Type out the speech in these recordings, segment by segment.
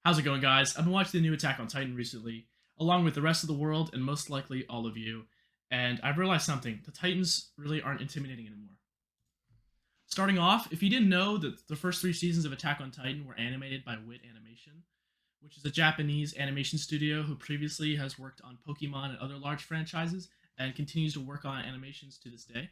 How's it going, guys? I've been watching the new Attack on Titan recently, along with the rest of the world and most likely all of you. And I've realized something: the Titans really aren't intimidating anymore. Starting off, if you didn't know that the first three seasons of Attack on Titan were animated by Wit Animation, which is a Japanese animation studio who previously has worked on Pokemon and other large franchises and continues to work on animations to this day.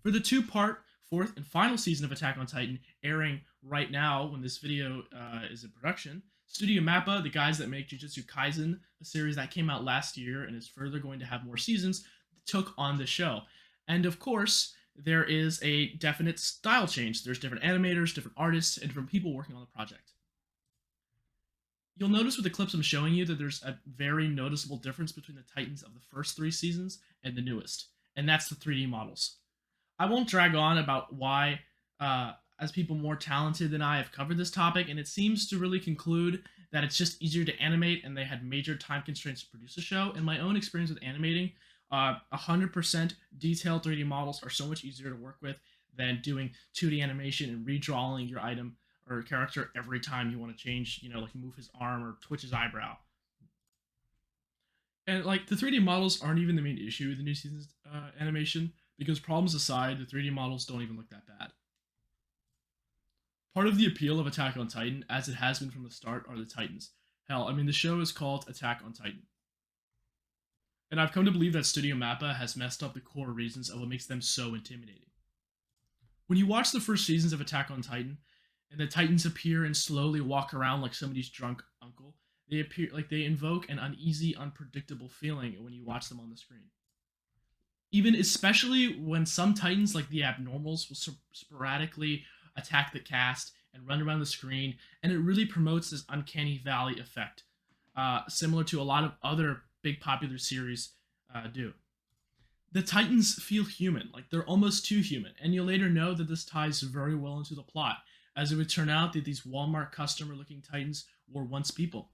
For the two-part fourth and final season of Attack on Titan, airing right now when this video is in production, Studio Mappa, the guys that make Jujutsu Kaisen, a series that came out last year and is further going to have more seasons, took on the show. And of course, there is a definite style change. There's different animators, different artists, and different people working on the project. You'll notice with the clips I'm showing you that there's a very noticeable difference between the Titans of the first three seasons and the newest, and that's the 3D models. I won't drag on about why, as people more talented than I have covered this topic, and it seems to really conclude that it's just easier to animate and they had major time constraints to produce a show. In my own experience with animating, 100% detailed 3D models are so much easier to work with than doing 2D animation and redrawing your item or character every time you want to change, like move his arm or twitch his eyebrow. And like the 3D models aren't even the main issue with the new season's animation because problems aside, the 3D models don't even look that bad. Part of the appeal of Attack on Titan, as it has been from the start, are the Titans. Hell, I mean, the show is called Attack on Titan. And I've come to believe that Studio Mappa has messed up the core reasons of what makes them so intimidating. When you watch the first seasons of Attack on Titan, and the Titans appear and slowly walk around like somebody's drunk uncle, they appear like they invoke an uneasy, unpredictable feeling when you watch them on the screen. Even especially when some Titans, like the Abnormals, will sporadically attack the cast and run around the screen, and it really promotes this uncanny valley effect, similar to a lot of other big popular series do. The Titans feel human, like they're almost too human, and you'll later know that this ties very well into the plot, as it would turn out that these Walmart customer looking Titans were once people.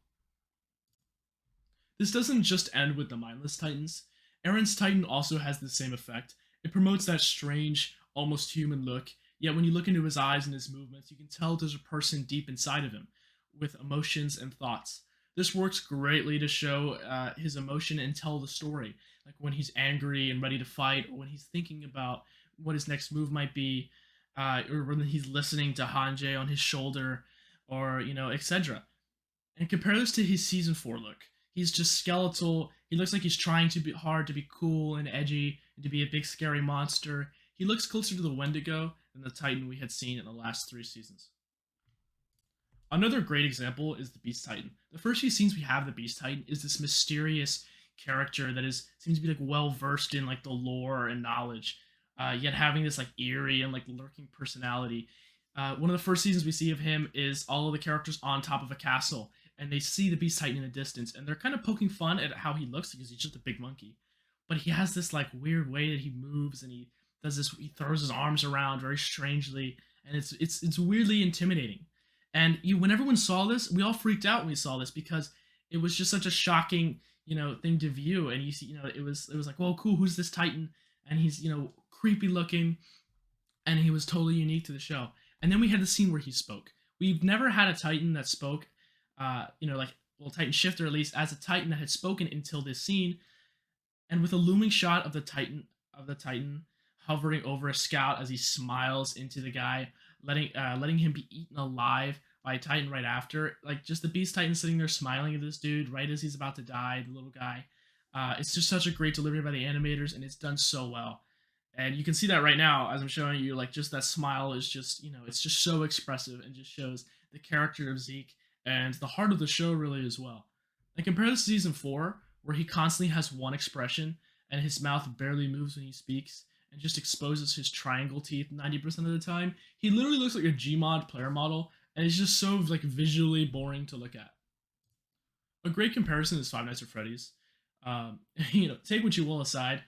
This doesn't just end with the mindless Titans. Aaron's Titan also has the same effect. It promotes that strange, almost human look, yet when you look into his eyes and his movements, you can tell there's a person deep inside of him, with emotions and thoughts. This works greatly to show his emotion and tell the story, like when he's angry and ready to fight, or when he's thinking about what his next move might be, or when he's listening to Hanji on his shoulder, or etc. And compare this to his season 4 look. He's just skeletal. He looks like he's trying to be hard to be cool and edgy and to be a big scary monster. He looks closer to the Wendigo than the Titan we had seen in the last 3 seasons. Another great example is the Beast Titan. The first few scenes we have the Beast Titan is this mysterious character that seems to be like well versed in like the lore and knowledge, yet having this like eerie and like lurking personality. One of the first seasons we see of him is all of the characters on top of a castle, and they see the Beast Titan in the distance, and they're kind of poking fun at how he looks because he's just a big monkey. But he has this like weird way that he moves, and he does this. He throws his arms around very strangely, and it's weirdly intimidating. And when everyone saw this, we all freaked out when we saw this because it was just such a shocking thing to view. And you see, it was like, well, cool, who's this Titan? And he's creepy looking, and he was totally unique to the show. And then we had the scene where he spoke. We've never had a Titan that spoke, Titan Shifter at least, as a Titan that had spoken until this scene. And with a looming shot of the Titan hovering over a scout as he smiles into the guy, letting him be eaten alive by a Titan right after. Like just the Beast Titan sitting there smiling at this dude right as he's about to die, the little guy. It's just such a great delivery by the animators, and it's done so well. And you can see that right now as I'm showing you, like just that smile is just, it's just so expressive and just shows the character of Zeke and the heart of the show really as well. And compare this to season 4, where he constantly has one expression and his mouth barely moves when he speaks and just exposes his triangle teeth 90% of the time. He literally looks like a Gmod player model, and it's just so like visually boring to look at. A great comparison is Five Nights at Freddy's. Take what you will aside,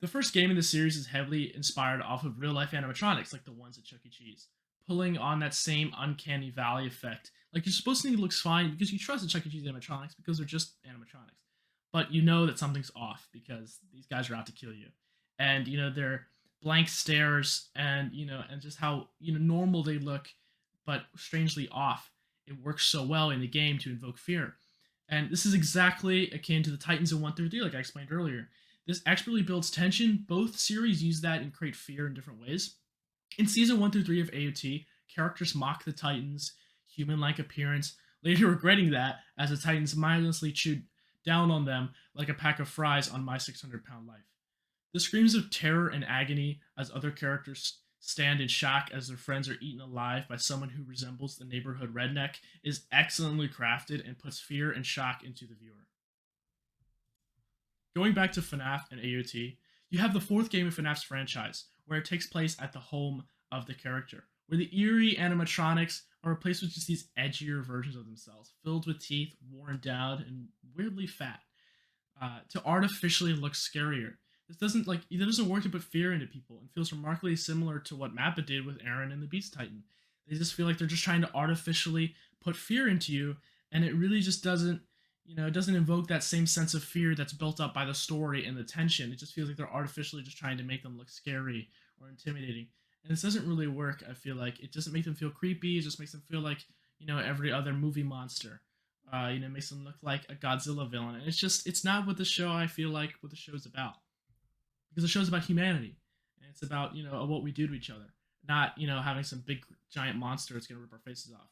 the first game in the series is heavily inspired off of real life animatronics, like the ones at Chuck E. Cheese, pulling on that same uncanny valley effect. Like you're supposed to think it looks fine because you trust the Chuck E. Cheese animatronics because they're just animatronics, but you know that something's off because these guys are out to kill you, and their blank stares and and just how normal they look, but strangely off. it works so well in the game to invoke fear. And this is exactly akin to the Titans in 1 through 3, like I explained earlier. This expertly builds tension. Both series use that and create fear in different ways. In season 1 through 3 of AOT, characters mock the Titans' human like appearance, later regretting that as the Titans mindlessly chewed down on them like a pack of fries on My 600-Pound Life. The screams of terror and agony as other characters stand in shock as their friends are eaten alive by someone who resembles the neighborhood redneck is excellently crafted and puts fear and shock into the viewer. Going back to FNAF and AOT, you have the fourth game of FNAF's franchise, where it takes place at the home of the character, where the eerie animatronics are replaced with just these edgier versions of themselves, filled with teeth, worn down, and weirdly fat, to artificially look scarier. This doesn't like it doesn't work to put fear into people, and feels remarkably similar to what Mappa did with Aaron and the Beast Titan. They just feel like they're just trying to artificially put fear into you, and it really just doesn't it doesn't invoke that same sense of fear that's built up by the story and the tension. It just feels like they're artificially just trying to make them look scary or intimidating. And this doesn't really work, I feel like. It doesn't make them feel creepy. It just makes them feel like, every other movie monster. It makes them look like a Godzilla villain. And it's not what the show, I feel like, what the show's about. Because the show's about humanity. And it's about, what we do to each other. Not, having some big giant monster that's going to rip our faces off.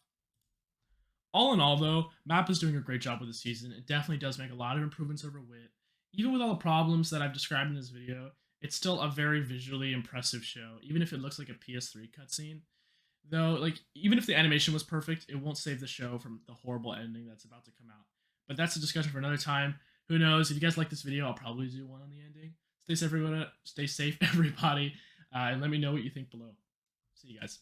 All in all, though, Map is doing a great job with the season. It definitely does make a lot of improvements over Wit. Even with all the problems that I've described in this video, it's still a very visually impressive show, even if it looks like a PS3 cutscene. Though, like, even if the animation was perfect, it won't save the show from the horrible ending that's about to come out. But that's a discussion for another time. Who knows? If you guys like this video, I'll probably do one on the ending. Stay safe, everybody. And let me know what you think below. See you guys.